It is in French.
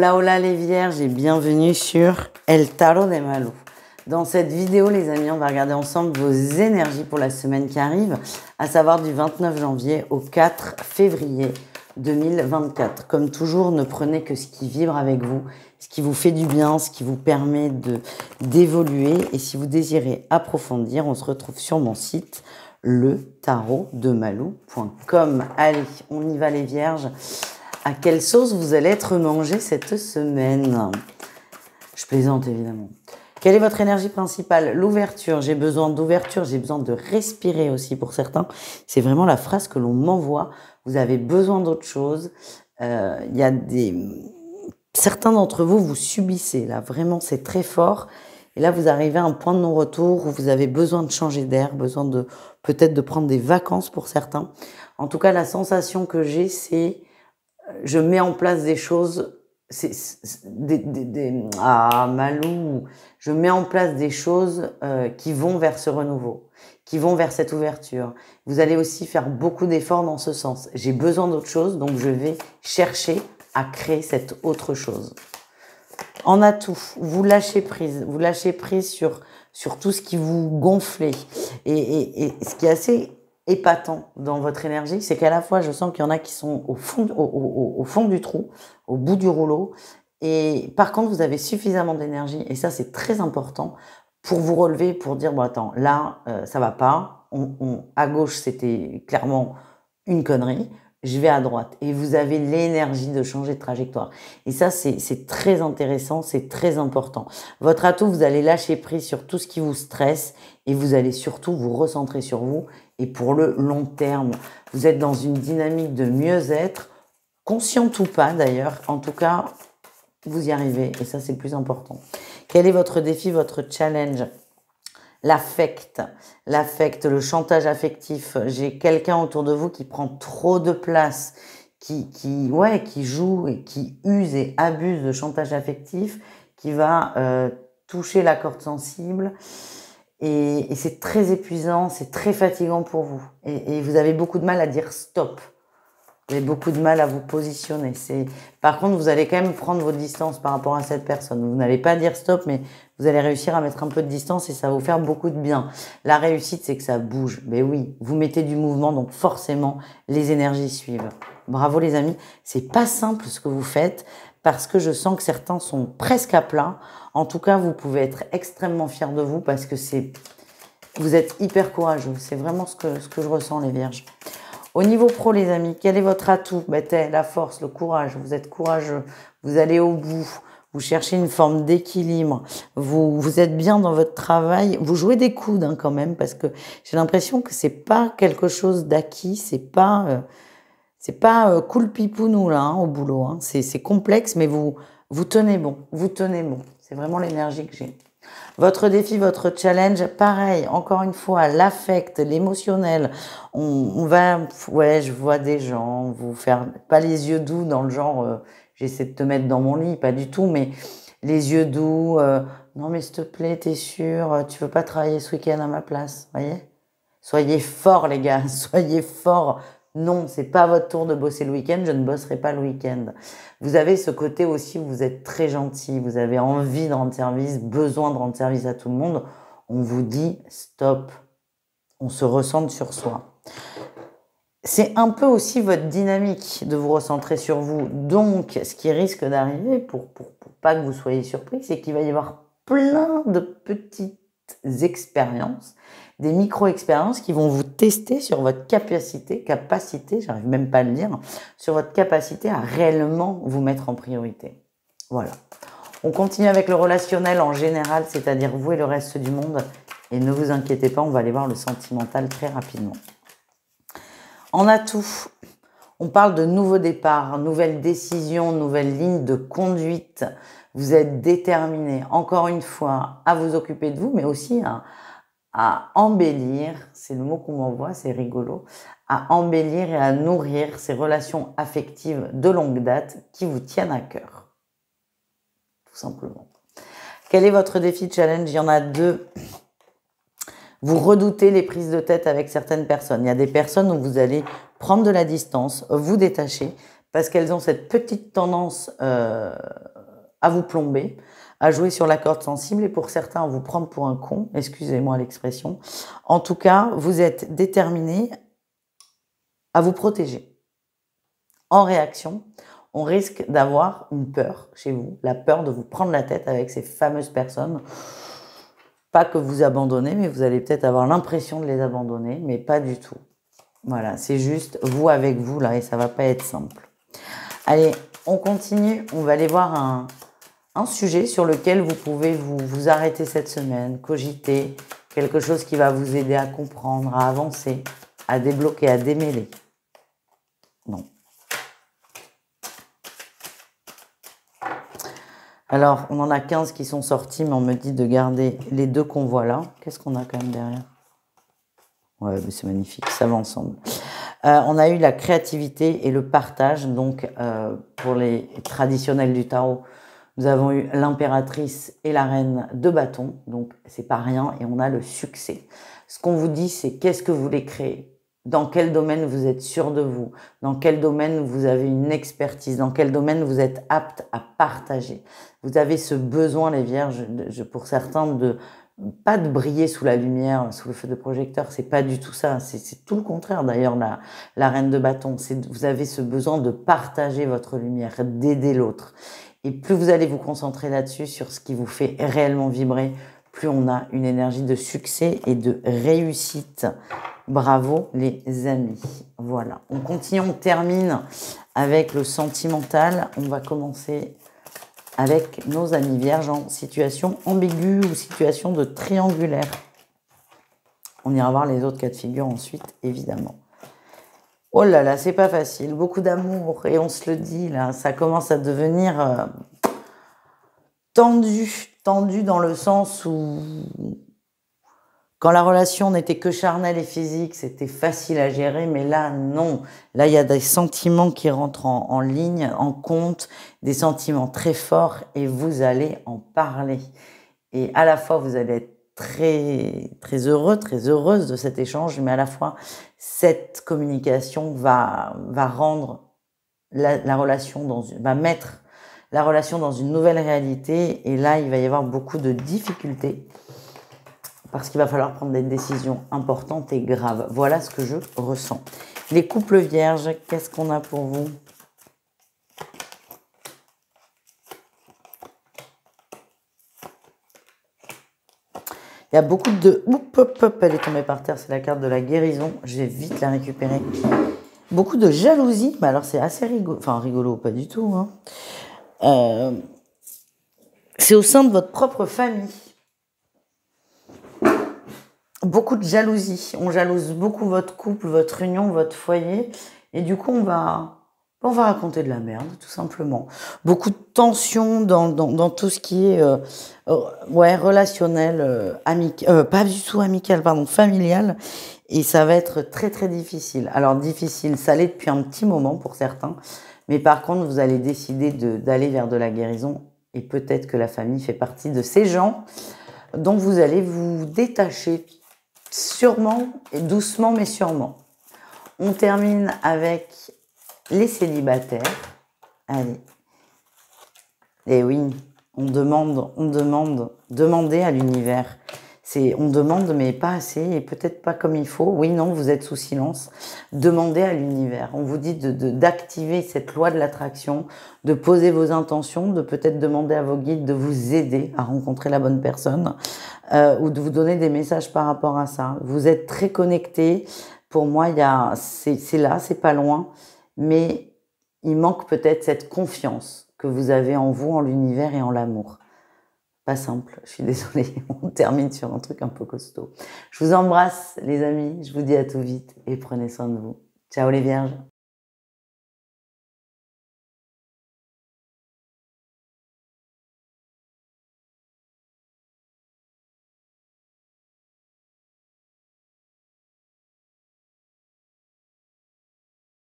Hola hola les vierges et bienvenue sur El Tarot de Malou. Dans cette vidéo les amis, on va regarder ensemble vos énergies pour la semaine qui arrive, à savoir du 29 janvier au 4 février 2024. Comme toujours, ne prenez que ce qui vibre avec vous, ce qui vous fait du bien, ce qui vous permet d'évoluer. Et si vous désirez approfondir, on se retrouve sur mon site letarotdemalou.com. Allez, on y va les vierges. À quelle sauce vous allez être mangé cette semaine? Je plaisante évidemment. Quelle est votre énergie principale? L'ouverture. J'ai besoin d'ouverture, j'ai besoin de respirer aussi pour certains. C'est vraiment la phrase que l'on m'envoie. Vous avez besoin d'autre chose. Il y a certains d'entre vous, vous subissez. Là, vraiment, c'est très fort. Et là, vous arrivez à un point de non-retour où vous avez besoin de changer d'air, besoin de peut-être de prendre des vacances pour certains. En tout cas, la sensation que j'ai, c'est je mets en place des choses, Malou, je mets en place des choses qui vont vers ce renouveau, qui vont vers cette ouverture. Vous allez aussi faire beaucoup d'efforts dans ce sens. J'ai besoin d'autre chose, donc je vais chercher à créer cette autre chose. En atout, vous lâchez prise sur tout ce qui vous gonflait. Et ce qui est assez épatant dans votre énergie, c'est qu'à la fois, je sens qu'il y en a qui sont au fond du trou, au bout du rouleau. Et par contre, vous avez suffisamment d'énergie, et ça, c'est très important, pour vous relever, pour dire, bon, attends, là, ça va pas. À gauche, c'était clairement une connerie. Je vais à droite. Et vous avez l'énergie de changer de trajectoire. Et ça, c'est très intéressant, c'est très important. Votre atout, vous allez lâcher prise sur tout ce qui vous stresse et vous allez surtout vous recentrer sur vous. Et pour le long terme, vous êtes dans une dynamique de mieux-être, consciente ou pas d'ailleurs. En tout cas, vous y arrivez et ça, c'est le plus important. Quel est votre défi, votre challenge? L'affect, le chantage affectif. J'ai quelqu'un autour de vous qui prend trop de place, qui joue et qui use et abuse de chantage affectif, qui va toucher la corde sensible. Et c'est très épuisant, c'est très fatigant pour vous. Et vous avez beaucoup de mal à dire stop. Vous avez beaucoup de mal à vous positionner. Par contre, vous allez quand même prendre votre distance par rapport à cette personne. Vous n'allez pas dire stop, mais vous allez réussir à mettre un peu de distance et ça va vous faire beaucoup de bien. La réussite, c'est que ça bouge. Mais oui, vous mettez du mouvement, donc forcément, les énergies suivent. Bravo les amis. C'est pas simple ce que vous faites parce que je sens que certains sont presque à plat. En tout cas, vous pouvez être extrêmement fiers de vous parce que vous êtes hyper courageux. C'est vraiment ce que je ressens les vierges. Au niveau pro, les amis, quel est votre atout? La force, le courage, vous êtes courageux, vous allez au bout, vous cherchez une forme d'équilibre, vous êtes bien dans votre travail, vous jouez des coudes quand même, parce que j'ai l'impression que c'est pas quelque chose d'acquis, c'est pas cool pipounou là au boulot, c'est complexe, mais vous tenez bon, c'est vraiment l'énergie que j'ai. Votre défi, votre challenge, pareil, encore une fois, l'affect, l'émotionnel. Je vois des gens vous faire, pas les yeux doux dans le genre, j'essaie de te mettre dans mon lit, pas du tout, mais les yeux doux, non mais s'il te plaît, t'es sûr, tu veux pas travailler ce week-end à ma place, voyez? Soyez forts les gars, soyez forts. Non, c'est pas votre tour de bosser le week-end, je ne bosserai pas le week-end. Vous avez ce côté aussi où vous êtes très gentil, vous avez envie de rendre service, besoin de rendre service à tout le monde. On vous dit stop, on se recentre sur soi. C'est un peu aussi votre dynamique de vous recentrer sur vous. Donc, ce qui risque d'arriver, pour pas que vous soyez surpris, c'est qu'il va y avoir plein de petites expériences, des micro-expériences qui vont vous tester sur votre capacité, j'arrive même pas à le dire, sur votre capacité à réellement vous mettre en priorité. Voilà. On continue avec le relationnel en général, c'est-à-dire vous et le reste du monde. Et ne vous inquiétez pas, on va aller voir le sentimental très rapidement. En atout, on parle de nouveaux départs, nouvelles décisions, nouvelles lignes de conduite. Vous êtes déterminé, encore une fois, à vous occuper de vous, mais aussi à embellir, c'est le mot qu'on m'envoie, c'est rigolo, à embellir et à nourrir ces relations affectives de longue date qui vous tiennent à cœur. Tout simplement. Quel est votre défi challenge? Il y en a deux. Vous redoutez les prises de tête avec certaines personnes. Il y a des personnes où vous allez prendre de la distance, vous détacher, parce qu'elles ont cette petite tendance à vous plomber, à jouer sur la corde sensible et pour certains à vous prendre pour un con, excusez-moi l'expression. En tout cas, vous êtes déterminé à vous protéger. En réaction, on risque d'avoir une peur chez vous, la peur de vous prendre la tête avec ces fameuses personnes. Pas que vous abandonnez, mais vous allez peut-être avoir l'impression de les abandonner, mais pas du tout. Voilà, c'est juste vous avec vous là et ça va pas être simple. Allez, on continue, on va aller voir un sujet sur lequel vous pouvez vous arrêter cette semaine, cogiter, quelque chose qui va vous aider à comprendre, à avancer, à débloquer, à démêler. Non. Alors, on en a 15 qui sont sortis, mais on me dit de garder les 2 qu'on voit là. Qu'est-ce qu'on a quand même derrière? Ouais, mais c'est magnifique, ça va ensemble. On a eu la créativité et le partage. Donc, pour les traditionnels du tarot, nous avons eu l'impératrice et la reine de bâton. Donc, c'est pas rien. Et on a le succès. Ce qu'on vous dit, c'est qu'est-ce que vous voulez créer? Dans quel domaine vous êtes sûr de vous? Dans quel domaine vous avez une expertise? Dans quel domaine vous êtes apte à partager? Vous avez ce besoin, les vierges, pour certains, pas de briller sous la lumière, sous le feu de projecteur, c'est pas du tout ça. C'est tout le contraire d'ailleurs, la reine de bâton. Vous avez ce besoin de partager votre lumière, d'aider l'autre. Et plus vous allez vous concentrer là-dessus, sur ce qui vous fait réellement vibrer, plus on a une énergie de succès et de réussite. Bravo les amis. Voilà, on continue, on termine avec le sentimental. On va commencer avec nos amis vierges en situation ambiguë ou situation de triangulaire. On ira voir les autres cas de figure ensuite, évidemment. Oh là là, c'est pas facile, beaucoup d'amour, et on se le dit, là, ça commence à devenir tendu dans le sens où quand la relation n'était que charnelle et physique, c'était facile à gérer, mais là, non. Là, il y a des sentiments qui rentrent en ligne, en compte, des sentiments très forts, et vous allez en parler. Et à la fois, vous allez être très, très heureux, très heureuse de cet échange, mais à la fois, cette communication va rendre la relation va mettre la relation dans une nouvelle réalité, et là, il va y avoir beaucoup de difficultés, parce qu'il va falloir prendre des décisions importantes et graves. Voilà ce que je ressens. Les couples vierges, qu'est-ce qu'on a pour vous? Il y a beaucoup de... elle est tombée par terre, c'est la carte de la guérison. Je vais vite la récupérer. Beaucoup de jalousie, mais alors c'est assez rigolo. Enfin, rigolo, pas du tout. Hein. C'est au sein de votre propre famille. Beaucoup de jalousie. On jalouse beaucoup votre couple, votre union, votre foyer. Et du coup, on va raconter de la merde, tout simplement. Beaucoup de tension dans tout ce qui est relationnel, pas du tout amical, pardon, familial. Et ça va être très, très difficile. Alors, difficile, ça l'est depuis un petit moment pour certains. Mais par contre, vous allez décider d'aller vers de la guérison. Et peut-être que la famille fait partie de ces gens dont vous allez vous détacher sûrement et doucement, mais sûrement. On termine avec les célibataires. Allez. Et oui, demandez à l'univers. On demande, mais pas assez, et peut-être pas comme il faut. Oui, non, vous êtes sous silence. Demandez à l'univers. On vous dit d'activer cette loi de l'attraction, de poser vos intentions, de peut-être demander à vos guides de vous aider à rencontrer la bonne personne, ou de vous donner des messages par rapport à ça. Vous êtes très connectés. Pour moi, c'est là, c'est pas loin, mais il manque peut-être cette confiance que vous avez en vous, en l'univers et en l'amour. Pas simple, je suis désolée, on termine sur un truc un peu costaud. Je vous embrasse les amis, je vous dis à tout vite et prenez soin de vous. Ciao les vierges.